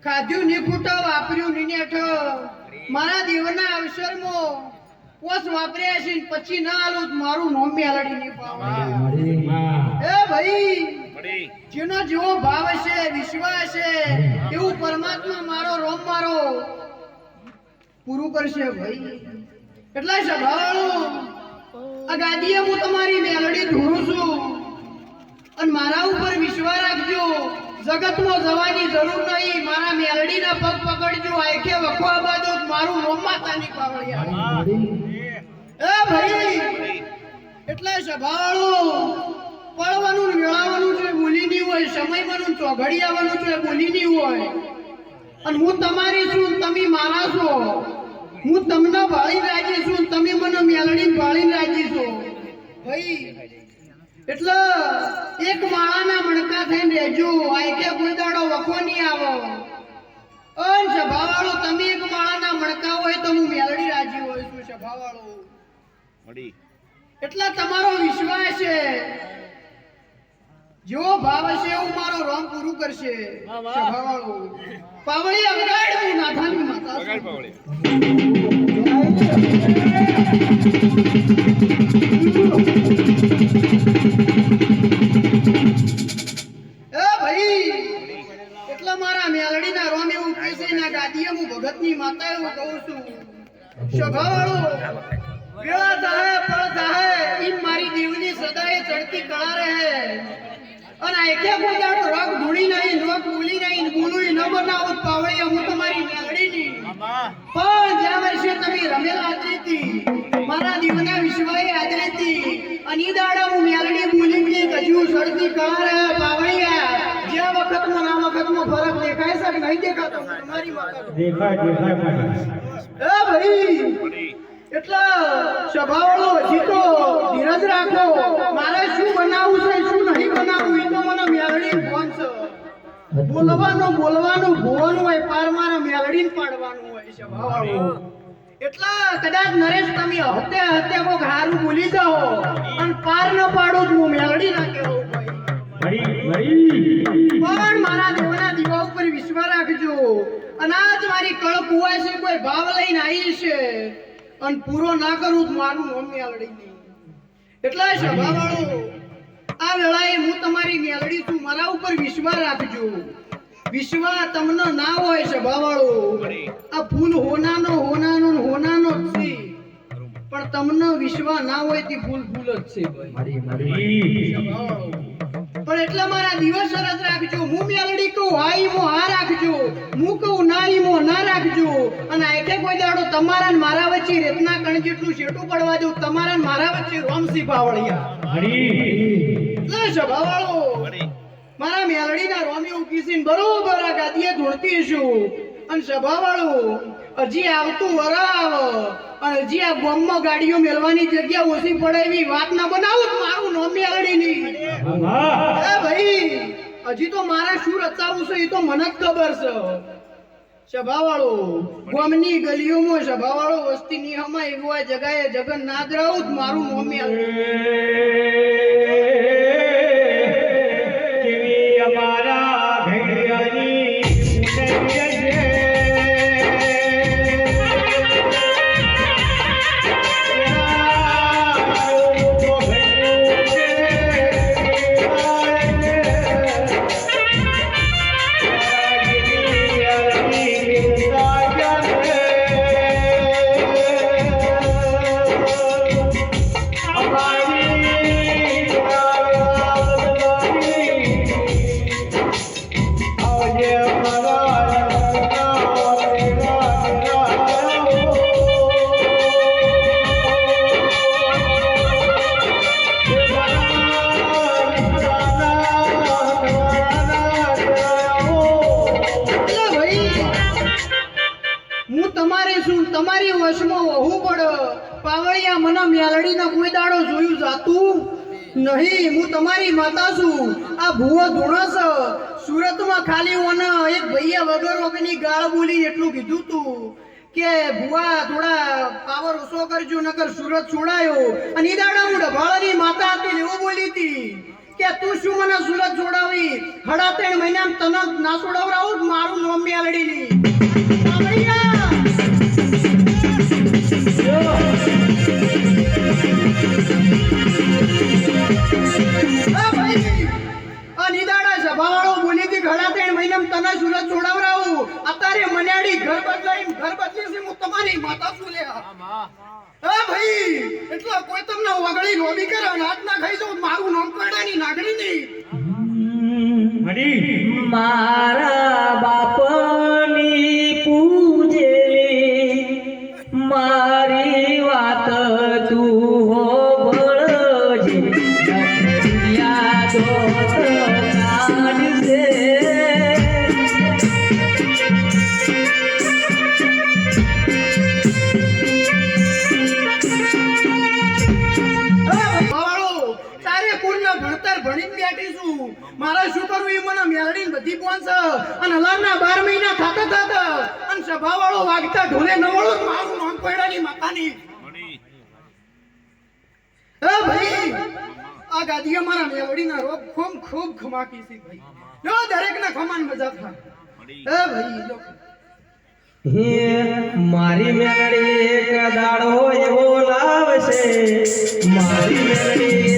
ખાધ્યું નીકુટો વાપર્યું નીનેઠ મારા દેવના અવસરમાં પોસ વાપર્યા છે પછી ના આલું મારું નોમ મેલડી ની પાવા એ ભાઈ જેનો જેવો ભાવ છે વિશ્વાસ છે એવું પરમાત્મા મારો રોમ મારો પૂરું કરશે ભાઈ એટલે સભાવાળું આ ગાદીએ હું તમારી મેલડી ધૂણું છું અને મારા ઉપર વિશ્વાસ રાખજો જગતમાં જવાની જરૂર નહીં મારા મેલડીના પગ પકડજો આખે વખવા બાદ મારું નોમ માતાની પાવળિયા એ ભાઈ એટલે સભાવાળું પડવાનું વેળાવાનું છે બોલી નહીં હોય સમયવાનું ચોઘડી આવવાનું છે બોલી નહીં હોય અને હું તમારી છું તમે મારા છો હું તમને ભાળી રાજી છું તમે મને મેલડી ભાળી રાજી છો ભાઈ એટલે એક માળાના મણકા થઈને રહેજો આયકે કોઈ દાડો વખો નહીં આવો અન સભાવાળો તમે એક માળાના મણકા હોય તો હું મેલડી રાજી હોય છું સભાવાળો મળી એટલે તમારો વિશ્વાસ છે જો ભાવ છે એવું મારો રોમ પૂરું કરશે સભાવાળો પાવળી અગડાડ હું નાથાની માતા અગડાડ પાવળી મારા મેલડીના રોમ એવું કેસરીના ગાદીએ હું ભગતની માતા એવું કહું છું સભાવાળો વેળા થાય પળ થાય ઈમ મારી દેવની સદાય ચડતી કળા રહે અને એકે કોઈ દાડો રોગ ધૂળી નહીં રોગ ભૂલી નહીં બોલું ન બનાવું પાવળી હું તમારી મેલડીની પણ જ્યાં વર્ષે તમે રમેલા આદરીતી મારા દેવના વિશ્વાએ આદરીતી અને ઈ દાડા હું મેલડી બોલી ગઈ કજુ ચડતી કળા રહે પાવળિયા જે વખતમાં ના વખતમાં ફરક દેખાય છે કે નહીં દેખાતો તમારી માતા દેખાય એ ભાઈ એટલા સ્વભાવળો જીતો ધીરજ રાખો મારે શું બનાવવું છે શું નહીં બનાવવું એ તો મને મેલડી ફોન છે બોલવાનું ભોવાનું હોય પાર મારે મેલડી પાડવાનું હોય સ્વભાવળો એટલા કદાચ નરેશ તમે હતે હતે કોક હારું બોલી જાઓ અને પાર ન પાડો તો હું મેલડી ના કહેવું પણ મારા દેવના દીવા ઉપર વિશ્વાસ રાખજો અને આજ મારી કળ કુવાય છે કોઈ ભાવ લઈને આવી છે અને પૂરો ના કરું મારું નોમ મેલડી નહીં એટલે સભાવાળો આ વેળાએ હું તમારી મેલડી છું મારા ઉપર વિશ્વાસ રાખજો વિશ્વાસ તમને ના હોય સભાવાળો આ ફૂલ હોનાનો જ છે પણ તમને વિશ્વાસ ના હોય તે ફૂલ જ છે પણ એટલે મારા દિવસ શરત રાખજો હું મેલડી કહું હા ઈમો હા રાખજો હું કહું ના ઈમો ના રાખજો અને આખે કોઈ દાડો તમારા ને મારા વચ્ચે રેતના કણ જેટલું શેટું પડવા દઉં તમારા ને મારા વચ્ચે રોમસી પાવળિયા એટલે સભાવાળો મારા મેલડીના રોમી ઉકીસીને બરોબર આ ગાદીએ ધૂણતી છું અને સભાવાળો હજી આવતું વરાવ અને હજી આ બોમ્બમાં ગાડીઓ મેલવાની જગ્યા ઓછી પડે એવી વાત ના બનાવું તો મારું નામ મેલડી નહીં. એ ભાઈ હજી તો મારે શું રચાવું છે એ તો મને જ ખબર છે. સભાવાળો ગામની ગલીઓમાં સભાવાળો વસ્તી ની હમાય એવો જગાએ જગન્નાથ રાઉત મારું નામ મેલડી. અમારા ઘડિયાની તમારી વશમાં વહુ પડે પાવળિયા મને મેલડીના કોઈ દાડો જોયું જાતું નહીં. હું તમારી માતા છું. આ ભૂવો ધૂણસ સુરતમાં ખાલી ઓને એક ભૈયા વગર વગરની ગાળ બોલી એટલું કીધું તું કે ભુવા થોડા પાવર ઓછો કરજો નકર સુરત છોડાયો. અને ઈ દાડા હું ડભાળાની માતા હતી એવું બોલી હતી કે તું શું મને સુરત છોડાવી 3.5 મહિનામાં તને ના છોડાવરાવું મારું નામ મેલડી ની પાવળિયા. તને સુરત છોડાવરાવું અત્યારે મન્યાડી ઘર બદલી છે. હું તમારી માતા છું લ્યા. હા ભાઈ એટલે કોઈ તમને વગળી લોબી કરે હાથ ના ખાઈ જાવ મારું નામ પડ્યાની નાગડી ની મારા બાપની પૂજેલી મારી વાત તું હોબળજે. દુનિયા દોત કાઢશે મારા શું કરવું એ મને મેલડી બધી પહોંચ અને હલારના 12 મહિના થતા અને સભાવાળો વાગતા ઢોલે નવળો મારું નામ પડ્યાની માતાની. હે ભાઈ આ ગાદીએ મારા મેલડીના રોગ ખૂબ ખમાકી છે ભાઈ. જો દરેકના ખમાન મજા થાય. હે ભાઈ જો મારી મેલડી એક દાડો એવો લાવશે. મારી મેલડી